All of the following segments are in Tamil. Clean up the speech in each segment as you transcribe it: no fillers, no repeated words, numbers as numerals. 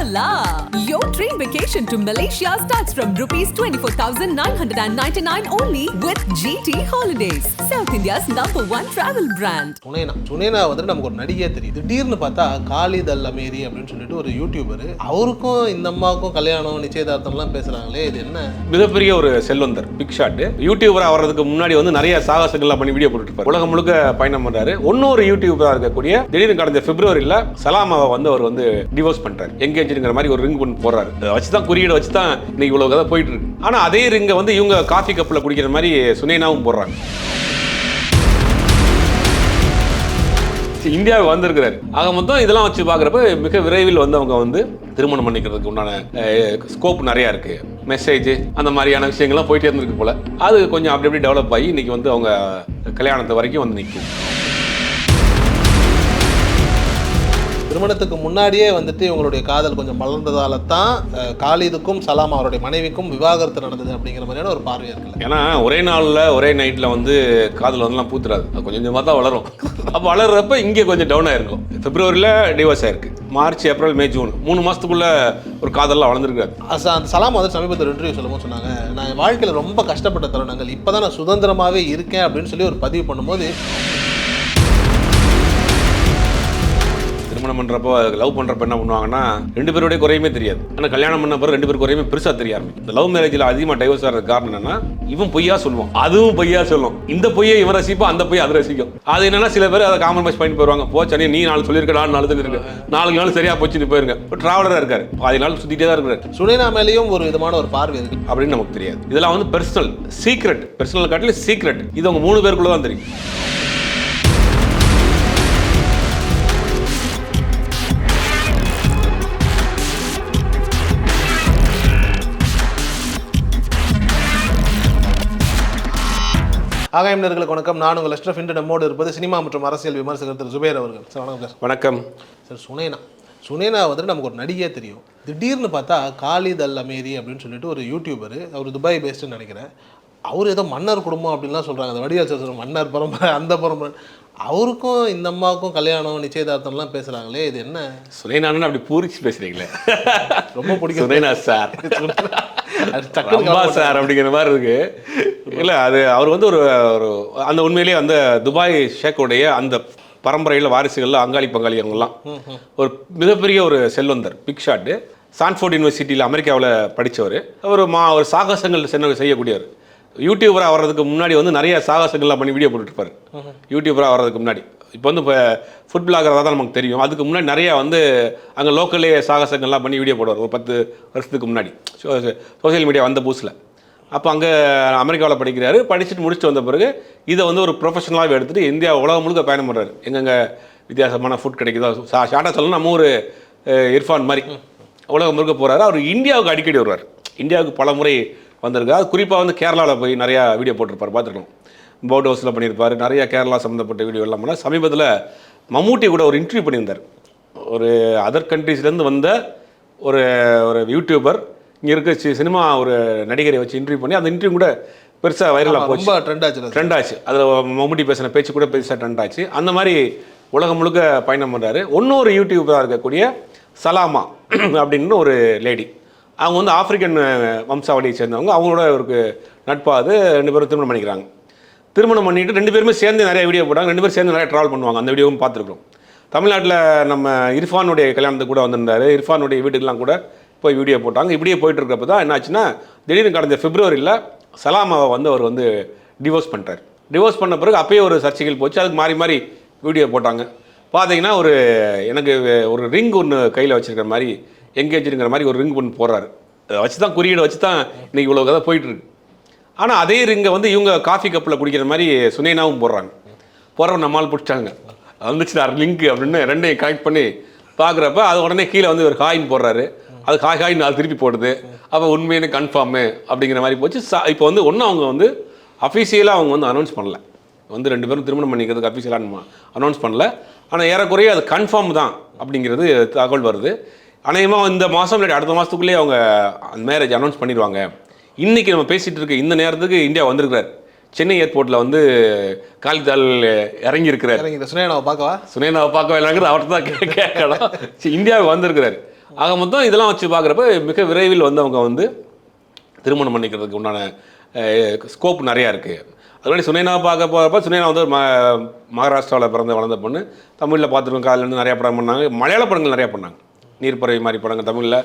Hola! Your dream vacation to Malaysia starts from rupees 24,999 only with GT Holidays, South India's #1 travel brand. Sunaina வந்து நமக்கு ஒரு நடிகையே தெரியும். திடீர்னு பார்த்தா காலித் அல் அமீரி அப்படின்னு சொல்லிட்டு ஒரு யூடியூபர், அவருக்கும் இந்த அம்மாவுக்கும் கல்யாணம் நிச்சயதார்த்தம்லாம் பேசுறாங்களே, இது என்ன? மிகப்பெரிய ஒரு செல்வந்தர், பிக் ஷாட். யூடியூபர் ஆகிறதுக்கு முன்னாடி வந்து நிறைய சாகசங்கள்லாம் பண்ணி வீடியோ போட்டுருப்பாரு. உலகம் முழுக்க பயணம் பண்றாரு. இன்னொரு யூடியூபரா இருக்கக்கூடிய திடீர்னு கடந்த பிப்ரவரியில சலாமாவை வந்து அவர் வந்து டிவோர்ஸ் பண்றாரு. எங்கேஜ்ங்கிற மாதிரி ஒரு ரிங் பண்ணி போடுறாரு. வச்சுதான் குறியீடு வச்சுதான் இன்னைக்கு இவ்வளவு கதை போயிட்டு இருக்கு. ஆனா அதே ரிங்கை வந்து இவங்க காஃபி கப்ல குடிக்கிற மாதிரி சுனேனாவும் போடுறாங்க. இந்தியாவுக்கு வந்திருக்கிறாரு. ஆக மொத்தம் இதெல்லாம் வச்சு பார்க்குறப்ப மிக விரைவில் வந்து அவங்க வந்து திருமணம் பண்ணிக்கிறதுக்கு உண்டான ஸ்கோப் நிறையா இருக்கு. மெசேஜ் அந்த மாதிரியான விஷயங்கள்லாம் போயிட்டே இருந்திருக்கு போல. அது கொஞ்சம் அப்படி அப்படி டெவலப் ஆகி இன்னைக்கு வந்து அவங்க கல்யாணத்து வரைக்கும் வந்து நிற்கும். திருமணத்துக்கு முன்னாடியே வந்துட்டு இவங்களுடைய காதல் கொஞ்சம் மலர்ந்ததால தான் காலிதுக்கும் சலாமா அவருடைய மனைவிக்கும் விவாகரத்து நடந்தது அப்படிங்கிற மாதிரியான ஒரு பார்வை இருக்குல்ல. ஏன்னா ஒரே நாளில் ஒரே நைட்டில் வந்து காதல் வந்துலாம் பூத்துறாது. அது கொஞ்சம் கொஞ்சமாக தான் வளரும். அப்போ வளர்றப்ப இங்கே கொஞ்சம் டவுன் ஆயிருக்கும். பிப்ரவரியில் டிவோர்ஸ் ஆயிருக்கு. மார்ச், ஏப்ரல், மே, ஜூன் 3 மாதத்துக்குள்ள ஒரு காதல்லாம் வளர்ந்துருக்காரு. அந்த சலாமா வந்து சமீபத்தில் இன்டர்வியூ சொல்லும்போது சொன்னாங்க, நான் வாழ்க்கையில் ரொம்ப கஷ்டப்பட்ட தருணங்கள், இப்போ தான் நான் சுதந்திரமாகவே இருக்கேன் அப்படின்னு சொல்லி ஒரு பதிவு பண்ணும்போது, திருமணம் பண்ணுறப்போ லவ் பண்ணுறப்ப என்ன பண்ணுவாங்கன்னா 2 பேருடைய குறையுமே தெரியாது. ஆனால் கல்யாணம் பண்ண பிறகு 2 பேர் குறையுமே பெருசாக தெரிய ஆரம்பிக்கும். இந்த லவ் மேரேஜில் அதிகமாக டைவர்ஸ் ஆகிறது காரணம் என்னன்னா, இவன் பொய்யா சொல்லுவான், அதுவும் பொய்யா சொல்லும். இந்த பொய்யை இவன் ரசிப்பான், அந்த பொய்யை அதை ரசிக்கும். அது என்னன்னா சில பேர் அதை காம்ப்ரமைஸ் பண்ணி போயிருவாங்க. போச்சனே நீ 4 சொல்லியிருக்கா, 4 சொல்லியிருக்கு, 4 நாள் சரியா போச்சுன்னு போயிருங்க. இப்போ டிராவலராக இருக்காரு, 4 நாள் சுற்றிட்டே தான் இருக்காரு. சுனேனா மேலேயும் ஒரு விதமான ஒரு பார்வை இருக்கு அப்படின்னு நமக்கு தெரியாது. இதெல்லாம் வந்து பர்சனல் சீக்ரெட். பர்சனல் காட்டிலும் சீக்ரெட். இது அவங்க 3 பேருக்குள்ள தான் தெரியும். ஆகாயம் நேயர்களுக்கு வணக்கம். நான் உங்கள் லெஸ்டர் ஃபிண்டு. நம்மோடு இருப்பது சினிமா மற்றும் அரசியல் விமர்சகர் திரு ஜுபேர் அவர்கள். சார் வணக்கம் சார். வணக்கம் சார். சுனேனா வந்துட்டு நமக்கு ஒரு நடிகையே தெரியும். திடீர்னு பார்த்தா காலித் அல் அமீரி அப்படின்னு சொல்லிட்டு ஒரு யூடியூபர், அவர் துபாய் பேஸ்டுன்னு நினைக்கிறேன். அவர் ஏதோ மன்னர் குடும்பம் அப்படின்லாம் சொல்கிறாங்க. அந்த வடிவேல் சார் மன்னர் பரம்பரை, அந்த பரம்பரை. அவருக்கும் இந்த அம்மாவுக்கும் கல்யாணம் நிச்சயதார்த்தம்லாம் பேசுகிறாங்களே, இது என்ன? சுனேனான்னு அப்படி பூரிச்சு பேசுறீங்களே, ரொம்ப பிடிக்கும். சுனேனா சார் சார் அப்படிங்கிற மாதிரி இருக்கு. இல்லை, அது அவர் வந்து ஒரு அந்த உண்மையிலேயே அந்த துபாய் ஷேக்குடைய அந்த பரம்பரையில் வாரிசுகளில் அங்காளி பங்காளி அவங்கெல்லாம் ஒரு மிகப்பெரிய ஒரு செல்வந்தர், பிக் ஷாட்டு. சான்ஃபோர்ட் யூனிவர்சிட்டியில் அமெரிக்காவில் படித்தவர். ஒரு சாகசங்கள் செய்யக்கூடியவர். யூடியூபராக வர்றதுக்கு முன்னாடி வந்து நிறைய சாகசங்கள்லாம் பண்ணி வீடியோ போட்டுருப்பார். யூடியூபராக வர்றதுக்கு முன்னாடி இப்போ வந்து இப்போ ஃபுட் பிளாகராக தான் நமக்கு தெரியும். அதுக்கு முன்னாடி நிறையா வந்து அங்கே லோக்கல்லே சாகசங்கள்லாம் பண்ணி வீடியோ போடுவார். ஒரு 10 வருஷத்துக்கு முன்னாடி சோசியல் மீடியா வந்த புதுசில். அப்போ அங்கே அமெரிக்காவில் படிக்கிறாரு. படிச்சுட்டு முடிச்சுட்டு வந்த பிறகு இதை வந்து ஒரு ப்ரொஃபஷனலாகவே எடுத்துகிட்டு இந்தியா உலகம் முழுக்க பயணம் பண்ணுறாரு. எங்கெங்கே வித்தியாசமான ஃபுட் கிடைக்குதோ, ஷார்ட்டாக சொல்லணும், நம்ம ஒரு இர்ஃபான் மாதிரி உலகம் முழுக்க போகிறாரு. அவர் இந்தியாவுக்கு அடிக்கடி வருவார். இந்தியாவுக்கு பல முறை வந்திருக்காரு. குறிப்பாக வந்து கேரளாவில் போய் நிறையா வீடியோ போட்டிருப்பார், பார்த்துருக்கோம். போட் ஹவுஸில் பண்ணியிருப்பார். நிறையா கேரளா சம்மந்தப்பட்ட வீடியோ எல்லாம் பண்ணால். சமீபத்தில் மம்முட்டி கூட ஒரு இன்டர்வியூ பண்ணியிருந்தார். ஒரு அதர் கண்ட்ரீஸ்லேருந்து வந்த ஒரு யூடியூபர் இங்கே இருக்க சினிமா ஒரு நடிகரை வச்சு இன்டர்வியூ பண்ணி அந்த இன்டர்வியூ கூட பெருசாக வைரலாக போச்சு, ட்ரெண்ட் ஆச்சு. அதில் மம்முட்டி பேசின பேச்சு கூட பெருசாக ட்ரெண்ட் ஆச்சு. அந்த மாதிரி உலகம் முழுக்க பயணம் பண்ணுறாரு. இன்னொரு யூடியூபராக இருக்கக்கூடிய சலாமா அப்படின்னு ஒரு லேடி, அவங்க வந்து ஆப்பிரிக்கன் வம்சாவளியை சேர்ந்தவங்க. அவங்களோட ஒரு நட்பாது 2 பேரும் திருமணம் பண்ணிக்கிறாங்க. திருமணம் பண்ணிட்டு 2 பேருமே சேர்ந்து நிறைய வீடியோ போட்டாங்க. 2 பேரும் சேர்ந்து நிறைய ட்ராவல் பண்ணுவாங்க. அந்த வீடியோவும் பார்த்துருக்கோம். தமிழ்நாட்டில் நம்ம இர்ஃபானுடைய கல்யாணத்துக்கு கூட வந்திருந்தாரு. இர்ஃபானுடைய வீட்டுக்கெல்லாம் கூட போய் வீடியோ போட்டாங்க. இப்படியே போயிட்டு இருக்கப்போ தான் என்ன ஆச்சுன்னா, திடீர்னு கடந்த பிப்ரவரியில் சலாமாவை வந்து அவர் வந்து டிவோர்ஸ் பண்ணிட்டார். டிவோர்ஸ் பண்ண பிறகு அப்பயே ஒரு சர்ச்சைகள் போச்சு. அதுக்கு மாறி மாறி வீடியோ போட்டாங்க. பார்த்தீங்கன்னா எனக்கு ஒரு ரிங் ஒன்று கையில் வச்சுருக்கிற மாதிரி, எங்கேஜ்ங்கிற மாதிரி ஒரு ரிங் ஒன்று போடுறாரு. அதை வச்சு தான் குறியீடு வச்சு தான் இன்றைக்கி இவ்வளோ கதை போயிட்டுருக்கு. ஆனால் அதே ரிங்கை வந்து இவங்க காஃபி கப்பில் குடிக்கிற மாதிரி சுனேனாவும் போடுறாங்க. போடுறவங்க நம்மால் பிடிச்சாங்க, வந்துச்சுடா லிங்க் அப்படின்னு 2ஐயும் கனெக்ட் பண்ணி பார்க்குறப்ப அது உடனே கீழே வந்து ஒரு ஹாயின் போடுறாரு. அது ஹாயின்னு அது திருப்பி போடுது. அப்போ உண்மையான கன்ஃபார்மு அப்படிங்கிற மாதிரி போச்சு. இப்போ வந்து ஒன்றும் அவங்க வந்து அஃபீஷியலாக அவங்க வந்து அனௌன்ஸ் பண்ணல. வந்து 2 பேரும் திருமணம் பண்ணிக்கிறதுக்கு அஃபீஷியலாக அனௌன்ஸ் பண்ணல. ஆனால் ஏறக்குறைய அது கன்ஃபார்ம் தான் அப்படிங்கிறது தகவல் வருது. அநேகமாக இந்த மாதம் இல்லாட்டி அடுத்த மாதத்துக்குள்ளேயே அவங்க அந்த மேரேஜ் அனௌன்ஸ் பண்ணிடுவாங்க. இன்றைக்கி நம்ம பேசிகிட்டு இருக்க இந்த நேரத்துக்கு இந்தியா வந்திருக்கிறார். சென்னை ஏர்போர்ட்டில் வந்து காலித்தால் இறங்கியிருக்கிறார். சுனேனாவை பார்க்கவே இல்லைங்கிறது அவர்கிட்ட தான் கேட்கலாம். இந்தியாவுக்கு வந்திருக்கிறார். ஆக மொத்தம் இதெல்லாம் வச்சு பார்க்குறப்ப மிக விரைவில் வந்து அவங்க வந்து திருமணம் பண்ணிக்கிறதுக்கு உண்டான ஸ்கோப் நிறையா இருக்குது. அதுமாதிரி சுனைனா பார்க்க போகிறப்ப சுனைனா வந்து மகாராஷ்டிராவில் பிறந்து வளர்ந்த பொண்ணு. தமிழில் பார்த்துருக்கோம், காலிலேருந்து நிறையா படம் பண்ணாங்க. மலையாள படங்கள் நிறையா பண்ணாங்க, நீர்ப்பறவை மாதிரி படங்கள் தமிழில்,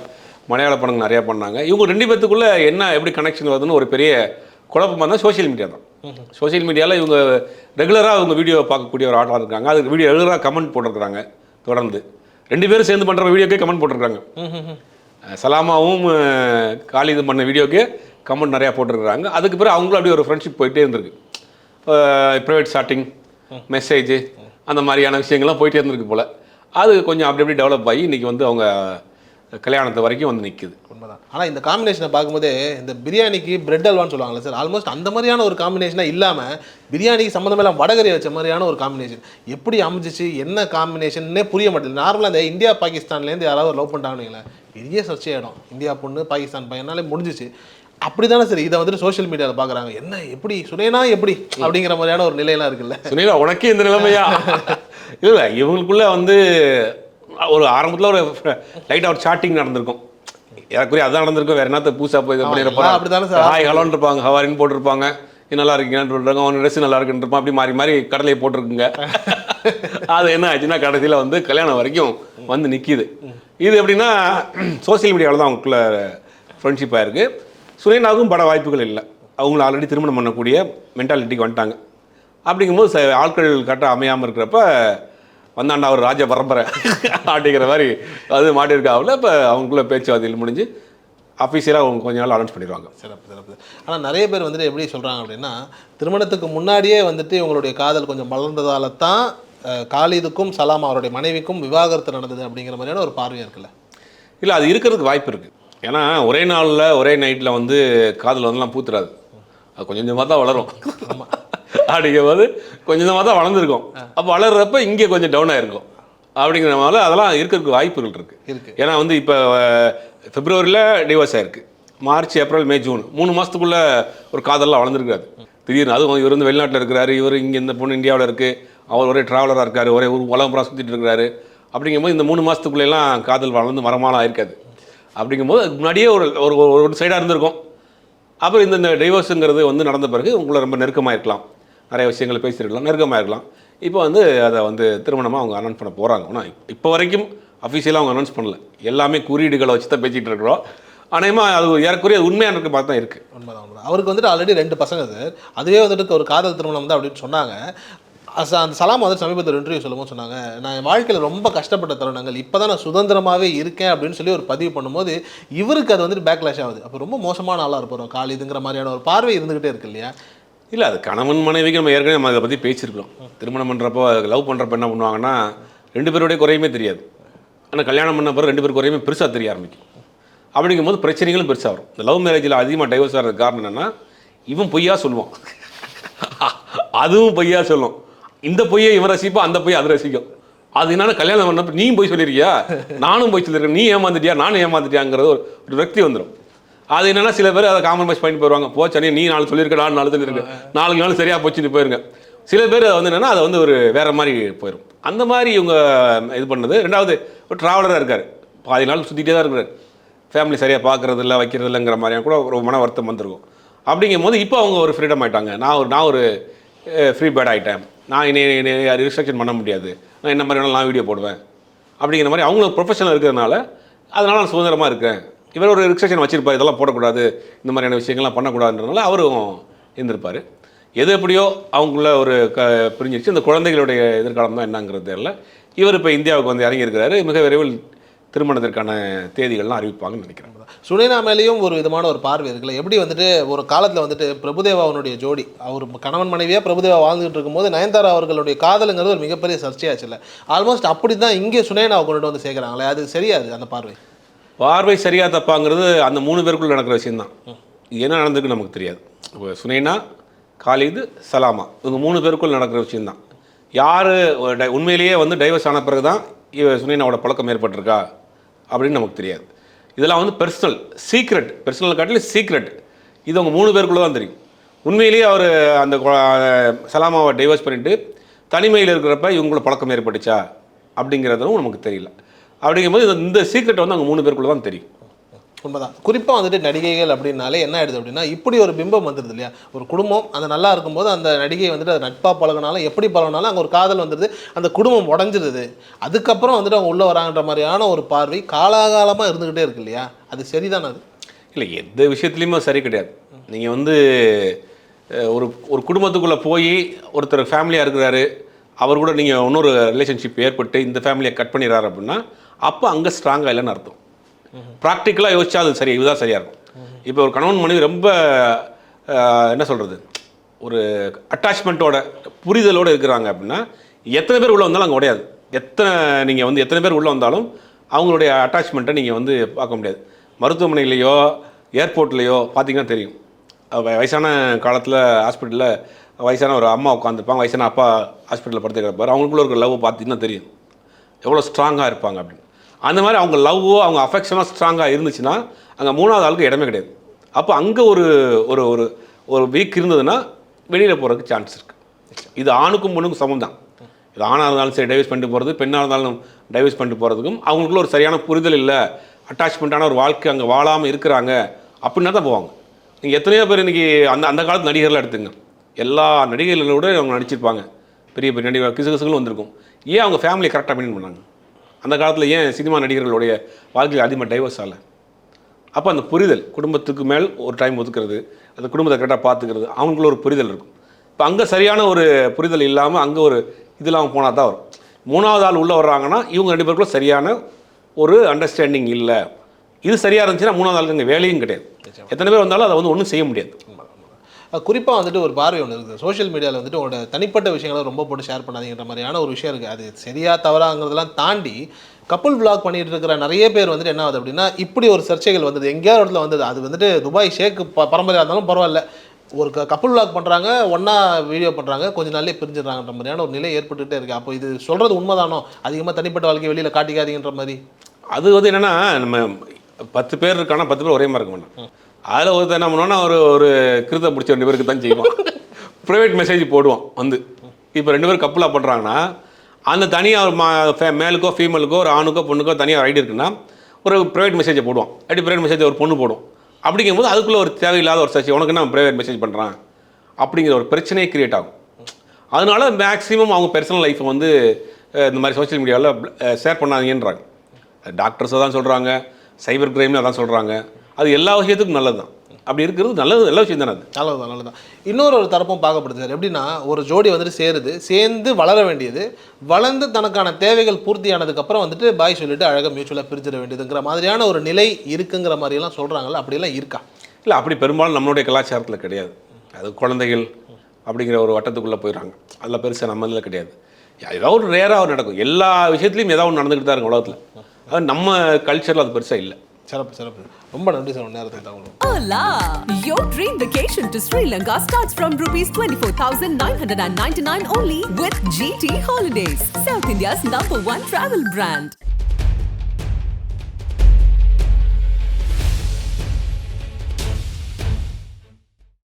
மலையாள படங்கள் நிறையா பண்ணாங்க. இவங்க 2 பேத்துக்குள்ளே என்ன எப்படி கனெக்ஷன் வருதுன்னு ஒரு பெரிய குழப்பமாக இருந்தால் சோஷியல் மீடியா தான். சோஷியல் மீடியாவில் இவங்க ரெகுலராக அவங்க வீடியோ பார்க்கக்கூடிய ஒரு ஆளாக இருக்காங்க. அதுக்கு வீடியோ ரெகுலராக கமெண்ட் போட்டிருக்கிறாங்க. தொடர்ந்து 2 பேரும் சேர்ந்து பண்ணுற வீடியோக்கே கமெண்ட் போட்டிருக்காங்க. சலாமாவும் காலிது பண்ண வீடியோக்கு கமெண்ட் நிறையா போட்டிருக்கிறாங்க. அதுக்கு பிறகு அவங்களும் அப்படியே ஒரு ஃப்ரெண்ட்ஷிப் போயிட்டே இருந்திருக்கு. ப்ரைவேட் சாட்டிங், மெசேஜ், அந்த மாதிரியான விஷயங்கள்லாம் போயிட்டே இருந்திருக்கு போல். அது கொஞ்சம் அப்படி அப்படி டெவலப் ஆகி இன்றைக்கி வந்து அவங்க கல்யாணத்து வரைக்கும் வந்து நிற்குது. உண்மைதான். ஆனால் இந்த காம்பினேஷனை பார்க்கும்போதே இந்த பிரியாணிக்கு பிரெட் அல்வான்னு சொல்லுவாங்களே சார், ஆல்மோஸ்ட் அந்த மாதிரியான ஒரு காம்பினேஷனாக இல்லாமல் பிரியாணிக்கு சம்மந்தமெல்லாம் வடகறி வச்ச மாதிரியான ஒரு காம்பினேஷன் எப்படி அமைஞ்சிச்சு, என்ன காம்பினேஷன்னே புரிய மாட்டேங்குது. நார்மலாக இந்த இந்தியா பாகிஸ்தான்லேருந்து யாராவது லவ் பண்ணிட்டாங்கன்னு பெரிய சர்ச்சையாயிடும். இந்தியா பொண்ணு பாகிஸ்தான் பையனாலே முடிஞ்சிச்சு. அப்படி தானே சரி, இதை வந்துட்டு சோஷியல் மீடியாவில் பார்க்குறாங்க. என்ன எப்படி சுனேனா எப்படி அப்படிங்கிற மாதிரியான ஒரு நிலையெல்லாம் இருக்குல்ல. சுனேனா உனக்கே இந்த நிலைமையா? இல்லை, இவங்களுக்குள்ள வந்து ஒரு ஆரம்பத்தில் ஒரு லைட்டாக ஒரு சாட்டிங் நடந்திருக்கும். எனக்குரிய அதான் நடந்திருக்கும். வேறு என்னத்த பூசா போய் பண்ணிருப்பாங்க. அப்படி தானே சார், ஹாய் ஹலோன்னு இருப்பாங்க, ஹவாரின்னு போட்டிருப்பாங்க, இது நல்லா இருக்கீங்கன்னு சொல்கிறாங்க, அவன் ட்ரெஸ் நல்லா இருக்குன்னு இருப்பான். அப்படி மாறி மாறி கடலையை போட்டிருக்குங்க. அது என்ன ஆச்சுன்னா கடைசியில் வந்து கல்யாணம் வரைக்கும் வந்து நிற்கிது. இது எப்படின்னா சோசியல் மீடியாவில் தான் அவங்களுக்குள்ள ஃப்ரெண்ட்ஷிப்பாக இருக்குது. சுனேனாவுக்கும் பட வாய்ப்புகள் இல்லை. அவங்கள ஆல்ரெடி திருமணம் பண்ணக்கூடிய மென்டாலிட்டிக்கு வந்துட்டாங்க. அப்படிங்கும்போது ஆட்கள் கரெக்டாக அமையாமல் இருக்கிறப்ப வந்தாண்டா ஒரு ராஜ பரம்பரை அப்படிங்கிற மாதிரி அது மாட்டியிருக்காவில். இப்போ அவங்களுக்குள்ள பேச்சுவார்த்தையில் முடிஞ்சு அஃபீஷியலாக அவங்க கொஞ்ச நாள் அனௌன்ஸ் பண்ணிடுவாங்க. சிறப்பு சிறப்பு. ஆனால் நிறைய பேர் வந்துட்டு எப்படி சொல்கிறாங்க அப்படின்னா, திருமணத்துக்கு முன்னாடியே வந்துட்டு இவங்களுடைய காதல் கொஞ்சம் வளர்ந்ததால தான் காலிதுக்கும் சலாமா அவருடைய மனைவிக்கும் விவாகரத்து நடந்தது அப்படிங்கிற மாதிரியான ஒரு பார்வையாக இருக்குல்ல. இல்லை, அது இருக்கிறதுக்கு வாய்ப்பு இருக்குது. ஏன்னா ஒரே நாளில் ஒரே நைட்டில் வந்து காதல் வந்துலாம் பூத்துறாது. அது கொஞ்சம் கொஞ்சமாக தான் வளரும். அப்படிங்கும்போது கொஞ்சம் கொஞ்சமாக தான் வளர்ந்துருக்கும். அப்போ வளர்றப்ப இங்கே கொஞ்சம் டவுன் ஆகிருக்கும். அப்படிங்கிற மாதிரி அதெல்லாம் இருக்கிறதுக்கு வாய்ப்புகள் இருக்குது. ஏன்னா வந்து இப்போ பிப்ரவரியில் டிவோர்ஸ் ஆயிருக்கு, மார்ச் ஏப்ரல் மே ஜூன் 3 மாதத்துக்குள்ளே ஒரு காதல்லாம் வளர்ந்துருக்காது. திடீர்னு அதுவும் இவர் வந்து வெளிநாட்டில் இருக்கிறாரு, இவர் இங்கே இந்த பொண்ணு இந்தியாவில் இருக்குது, அவர் ஒரே ட்ராவலராக இருக்கார், ஒரே ஒரு உலகம் புறா சுற்றிட்டு இருக்கிறாரு. அப்படிங்கும்போது இந்த 3 மாதத்துக்குள்ளேலாம் காதல் வளர்ந்து மரமாலாம் ஆயிருக்காது. அப்படிங்கும்போது அதுக்கு முன்னாடியே ஒரு சைடாக இருந்திருக்கும். அப்புறம் இந்த டைவர்ஸுங்கிறது வந்து நடந்த பிறகு உங்களை ரொம்ப நெருக்கமாக இருக்கலாம், நிறைய விஷயங்கள் பேசியிருக்கலாம், நெருக்கமாக இருக்கலாம். இப்போ வந்து அதை வந்து திருமணமாக அவங்க அனௌன்ஸ் பண்ண போகிறாங்க. ஆனால் இப்போ வரைக்கும் அஃபீஷியலாக அவங்க அனௌன்ஸ் பண்ணல. எல்லாமே குறியீடுகளை வச்சு தான் பேசிகிட்டு இருக்கிறோம். அநேகமாக அது ஏறக்குறைய உண்மையான இருக்க பார்த்து தான் இருக்குது. உண்மைதான் உண்மைதான். அவருக்கு வந்துட்டு ஆல்ரெடி 2 பசங்க சார். அதுவே வந்துட்டு ஒரு காதல் திருமணம் தான் அப்படின்னு சொன்னாங்க. அந்த சலாம் வந்து சமீபத்தில் இன்டர்வியூ சொல்லும்போது சொன்னாங்க, நான் என் வாழ்க்கையில் ரொம்ப கஷ்டப்பட்ட தருணங்கள், இப்போ தான் நான் சுதந்திரமாகவே இருக்கேன் அப்படின்னு சொல்லி ஒரு பதிவு பண்ணும்போது இவருக்கு அது வந்துட்டு பேக்லாஷ் ஆகுது. அப்போ ரொம்ப மோசமான ஆளாக இருப்போம் காலிதுங்கிற மாதிரியான ஒரு பார்வை இருந்துகிட்டே இருக்கு இல்லையா? இல்லை, அது கணவன் மனைவிக்கு நம்ம ஏற்கனவே நம்ம அதை பற்றி பேசியிருக்கிறோம். திருமணம் பண்ணுறப்போ லவ் பண்ணுறப்ப என்ன பண்ணுவாங்கன்னா 2 பேருடைய குறையுமே தெரியாது. ஆனால் கல்யாணம் பண்ண பிறகு 2 பேர் குறையுமே பெருசாக தெரிய ஆரம்பிக்கும். அப்படிங்கும்போது பிரச்சனைகளும் பெருசாக வரும். இந்த லவ் மேரேஜில் அதிகமாக டைவர்ஸ் ஆகிறதுக்கு காரணம் என்னென்னா, இவன் பொய்யா சொல்லுவான், அதுவும் பொய்யா சொல்லும். இந்த பொய்யை இவன் ரசிப்பா, அந்த பொய்யை அது ரசிக்கும். அது என்னன்னா கல்யாணம் பண்ணப்ப நீயும் போய் சொல்லியிருக்கியா, நானும் போய் சொல்லியிருக்கேன், நீ ஏமாந்துட்டியா, நானும் ஏமாந்துட்டியாங்கிறது ஒரு விரக்தி வந்துடும். அது என்னன்னா சில பேர் அதை காம்ப்ரமைஸ் பண்ணிட்டு போயிடுவாங்க. போச்சனே நீ 4 சொல்லியிருக்க, நான் 4 சொல்லியிருக்கேன், 4 நாள் சரியாக போச்சுட்டு போயிருங்க. சில பேர் அது வந்து என்னென்னா அதை வந்து ஒரு வேறு மாதிரி போயிடும். அந்த மாதிரி இவங்க இது பண்ணது. 2வது ஒரு ட்ராவலராக இருக்கார், பாதி நாள் சுற்றிட்டே தான் இருக்கிறார், ஃபேமிலி சரியாக பார்க்குறது இல்லை வைக்கிறது இல்லைங்கிற மாதிரியான கூட ஒரு மன வருத்தம் வந்துருக்கும். அப்படிங்கும் போது இப்போ அவங்க ஒரு ஃப்ரீடம் ஆகிட்டாங்க. நான் ஒரு ஃப்ரீ பேட் ஆகிட்டேன், நான் என்னை ரிஸ்ட்ரிக்ஷன் பண்ண முடியாது, நான் என்ன மாதிரி வேணாலும் நான் வீடியோ போடுவேன் அப்படிங்கிற மாதிரி அவங்களும் ப்ரொஃபஷனல் இருக்கிறதுனால அதனால் நான் சுதந்திரமாக இருக்கேன். இவர் ஒரு ரிஸ்ட்ரிக்ஷன் வச்சிருப்பார், இதெல்லாம் போடக்கூடாது, இந்த மாதிரியான விஷயங்கள்லாம் பண்ணக்கூடாதுன்றதுனால அவரும் இருந்திருப்பார். எது எப்படியோ அவங்கள ஒரு பிரிஞ்சிருச்சு. இந்த குழந்தைகளுடைய எதிர்காலம் தான் என்னங்கிறது தெரியல. இவர் இப்போ இந்தியாவுக்கு வந்து இறங்கியிருக்கிறாரு. மிக விரைவில் திருமணத்திற்கான தேதிகள்லாம் அறிவிப்பாங்கன்னு நினைக்கிறேன். சுனேனா மேலேயும் ஒரு விதமான ஒரு பார்வை இருக்குல்ல. எப்படி வந்துட்டு ஒரு காலத்தில் வந்துட்டு பிரபுதேவாவுடைய ஜோடி, அவர் கணவன் மனைவியாக பிரபுதேவா வாழ்ந்துகிட்டு இருக்கும்போது நயன்தாரா அவர்களுடைய காதலுங்கிறது ஒரு மிகப்பெரிய சர்ச்சையாச்சுல்ல. ஆல்மோஸ்ட் அப்படி தான் இங்கே சுனேனாவை கொண்டுட்டு வந்து சேர்க்குறாங்களே, அது சரியாது? அந்த பார்வை சரியாக தப்பாங்கிறது அந்த 3 பேருக்குள்ள நடக்கிற விஷயம்தான். என்ன நடந்திருக்கு நமக்கு தெரியாது. இப்போ சுனேனா, காலிது, சலாமா இவங்க 3 பேருக்குள் நடக்கிற விஷயம்தான். யார் உண்மையிலேயே வந்து டைவர்ஸ் ஆன பிறகு தான் சுனேனாவோட பழக்கம் ஏற்பட்டிருக்கா அப்படின்னு நமக்கு தெரியாது. இதெல்லாம் வந்து பர்சனல் காட்டிலும் சீக்ரெட். இது அவங்க 3 பேருக்குள்ளே தான் தெரியும். உண்மையிலேயே அவர் அந்த சலாமாவை டைவர்ஸ் பண்ணிவிட்டு தனிமையில் இருக்கிறப்ப இவங்களோட பழக்கம் ஏற்பட்டுச்சா அப்படிங்கிறதும் நமக்கு தெரியல. அப்படிங்கும்போது இந்த சீக்ரெட் வந்து அவங்க 3 பேருக்குள்ள தான் தெரியும். உண்மைதான். குறிப்பாக வந்துட்டு நடிகைகள் அப்படின்னாலே என்ன ஆயிடுது அப்படின்னா இப்படி ஒரு பிம்பம் வந்துடுது இல்லையா? ஒரு குடும்பம் அந்த நல்லா இருக்கும்போது அந்த நடிகை வந்துட்டு அது நட்பாக பழகினாலும் எப்படி பழகினாலும் அங்கே ஒரு காதல் வந்துடுது, அந்த குடும்பம் உடஞ்சிருது. அதுக்கப்புறம் வந்துட்டு அவங்க உள்ளே வராங்கன்ற மாதிரியான ஒரு பார்வை காலாகாலமாக இருந்துக்கிட்டே இருக்கு இல்லையா? அது சரிதானே? அது இல்லை, எந்த விஷயத்துலையுமே சரி கிடையாது. நீங்கள் வந்து ஒரு குடும்பத்துக்குள்ளே போய் ஒருத்தர் ஃபேமிலியாக இருக்கிறாரு, அவர் கூட நீங்கள் இன்னொரு ரிலேஷன்ஷிப் ஏற்பட்டு இந்த ஃபேமிலியை கட் பண்ணிடுறாரு அப்படின்னா அப்போ அங்கே ஸ்ட்ராங்காக இல்லைன்னு அர்த்தம். ப்ராக்டிக்கலாக யோசிச்சா அது சரி, இதுதான் சரியாக இருக்கும். இப்போ ஒரு கணவன் மனைவி ரொம்ப என்ன சொல்கிறது, ஒரு அட்டாச்மெண்ட்டோட புரிதலோடு இருக்கிறாங்க அப்படின்னா எத்தனை பேர் உள்ளே வந்தாலும் அங்கே உடையாது. எத்தனை பேர் உள்ளே வந்தாலும் அவங்களுடைய அட்டாச்மெண்ட்டை நீங்கள் வந்து பார்க்க முடியாது. மருத்துவமனையிலையோ ஏர்போர்ட்லேயோ பார்த்தீங்கன்னா தெரியும். வயசான காலத்தில் ஹாஸ்பிட்டலில் வயசான ஒரு அம்மா உட்காந்துருப்பாங்க, வயசான அப்பா ஹாஸ்பிட்டலில் படுத்துக்கிறப்பாரு, அவங்களுக்குள்ள இருக்கிற லவ் பார்த்தீங்கன்னா தெரியும் எவ்வளோ ஸ்ட்ராங்காக இருப்பாங்க அப்படின்னு. அந்த மாதிரி அவங்க லவ்வோ அவங்க அஃபெக்ஷனோ ஸ்ட்ராங்காக இருந்துச்சுன்னா அங்கே 3வது ஆளுக்கு இடமே கிடையாது. அப்போ அங்கே ஒரு ஒரு ஒரு ஒரு வீக் இருந்ததுன்னா வெளியில் போகிறதுக்கு சான்ஸ் இருக்குது. இது ஆணுக்கும் பொண்ணுக்கும் சமம் தான். இது ஆணாக இருந்தாலும் சரி டைவர்ஸ் பண்ணிட்டு போகிறது, பெண்ணாக இருந்தாலும் டைவர்ஸ் பண்ணிட்டு போகிறதுக்கும் அவங்களுக்குள்ள ஒரு சரியான புரிதல் இல்லை, அட்டாச்மெண்ட்டான ஒரு வாழ்க்கை அங்கே வாழாமல் இருக்கிறாங்க அப்படின்னா தான் போவாங்க. நீங்கள் எத்தனையோ பேர் இன்றைக்கி அந்த காலத்து நடிகர்லாம் எடுத்துங்க, எல்லா நடிகர்களோட அவங்க நடிச்சிருப்பாங்க, பெரிய பெரிய நடிகர் கிசுகளும் வந்திருக்கும். ஏன் அவங்க ஃபேமிலியை கரெக்டாக மெயின்டைன் பண்ணாங்க? அந்த காலத்தில் ஏன் சினிமா நடிகர்களுடைய வாழ்க்கையில் அதிகமாக டைவர்ஸ் ஆகலை? அப்போ அந்த புரிதல், குடும்பத்துக்கு மேல் ஒரு டைம் ஒதுக்குறது, அந்த குடும்பத்தை கரெக்டாக பார்த்துக்கிறது, அவங்களுக்குள்ள ஒரு புரிதல் இருக்கும். இப்போ அங்கே சரியான ஒரு புரிதல் இல்லாமல் அங்கே ஒரு இது இல்லாமல் போனால் தான் வரும். 3வது ஆள் உள்ளே வர்றாங்கன்னா இவங்க 2 பேருக்குள்ள சரியான ஒரு அண்டர்ஸ்டாண்டிங் இல்லை. இது சரியாக இருந்துச்சுன்னா 3வது ஆளுக்கு அங்கே வேலையும் கிடையாது. எத்தனை பேர் வந்தாலும் அதை வந்து ஒன்றும் செய்ய முடியாது. குறிப்பாக வந்துட்டு ஒரு பார்வை ஒன்று இருக்குது. சோஷியல் மீடியாவில் வந்துட்டு உங்களோட தனிப்பட்ட விஷயங்களை ரொம்ப போட்டு ஷேர் பண்ணாதீங்கிற மாதிரியான ஒரு விஷயம் இருக்குது. அது சரியா தவறாங்கிறதெல்லாம் தாண்டி கப்புள் விளாக் பண்ணிட்டு இருக்கிற நிறைய பேர் வந்துட்டு என்ன ஆகுது அப்படின்னா இப்படி ஒரு சர்ச்சைகள் வந்தது, எங்கேயாவது இடத்துல வந்தது. அது வந்துட்டு துபாய் ஷேக் பரம்பரையாக இருந்தாலும் பரவாயில்ல, ஒரு கப்புள் விளாக் பண்ணுறாங்க, ஒன்றா வீடியோ பண்ணுறாங்க, கொஞ்சம் நாள்லேயே பிரிஞ்சிடறாங்கன்ற மாதிரியான ஒரு நிலை ஏற்பட்டுகிட்டே இருக்குது. அப்போ இது சொல்கிறது உண்மைதானோ? அதிகமாக தனிப்பட்ட வாழ்க்கை வெளியில் காட்டிக்காதீங்கன்ற மாதிரி. அது வந்து என்னென்னா, நம்ம 10 பேர் இருக்கானா 10 பேர் ஒரே மாதிரி இருக்க மாட்டோம். அதில் ஒருத்தர் என்ன பண்ணுவோன்னா ஒரு கிருத்தை பிடிச்ச 2 பேருக்கு தான் செய்வோம். ப்ரைவேட் மெசேஜ் போடுவோம் வந்து. இப்போ 2 பேர் கப்புலாக பண்ணுறாங்கன்னா அந்த தனியாக மேலுக்கோ ஃபீமேலுக்கோ ஒரு ஆணுக்கோ பொண்ணுக்கோ தனியாக ஐடி இருக்குன்னா ஒரு ப்ரைவேட் மெசேஜை போடுவோம். அப்படி ப்ரைவேட் மெசேஜ் ஒரு பொண்ணு போடும். அப்படிங்கும்போது அதுக்குள்ளே ஒரு தேவையில்லாத ஒரு சர்ச்சை, உனக்கு நான் ப்ரைவேட் மெசேஜ் பண்ணுறான் அப்படிங்கிற ஒரு பிரச்சனையே கிரியேட் ஆகும். அதனால மேக்ஸிமம் அவங்க பர்சனல் லைஃப்பை வந்து இந்த மாதிரி சோஷியல் மீடியாவில் ஷேர் பண்ணாதீங்கன்றாங்க. டாக்டர்ஸை தான் சொல்கிறாங்க, சைபர் கிரைம்னு அதான் சொல்கிறாங்க. அது எல்லா விஷயத்துக்கும் நல்லது தான். அப்படி இருக்கிறது நல்லது, நல்ல விஷயம் தானே. அது நல்லதுதான். இன்னொரு தரப்பும் பார்க்கப்படுது சார். எப்படின்னா ஒரு ஜோடி வந்துட்டு சேர்ந்து வளர வேண்டியது, வளர்ந்து தனக்கான தேவைகள் பூர்த்தியானதுக்கப்புறம் வந்துட்டு பாய் சொல்லிட்டு அழகாக மியூச்சுவலாக பிரிஞ்சிட வேண்டியதுங்கிற மாதிரியான ஒரு நிலை இருக்குங்கிற மாதிரியெல்லாம் சொல்கிறாங்கல்ல, அப்படியெல்லாம் இருக்கா? இல்லை, அப்படி பெரும்பாலும் நம்மளுடைய கலாச்சாரத்தில் கிடையாது. அது குழந்தைகள் அப்படிங்கிற ஒரு வட்டத்துக்குள்ளே போயிடுறாங்க. அதில் பெருசாக நம்ம இதில் கிடையாது. ஏதாவது ஒரு ரேராக நடக்கும். எல்லா விஷயத்துலையும் ஏதாவது ஒன்று நடந்துக்கிட்டு தான் இருக்கும் உலகத்தில். அது நம்ம கல்ச்சரில் அது பெருசாக இல்லை. சிறப்பு. ரொம்ப நன்றி சார் நேரத்துக்கு தகவல். Hola! Your dream vacation to Sri Lanka starts from rupees 24,999 only with GT Holidays, South India's #1 travel brand.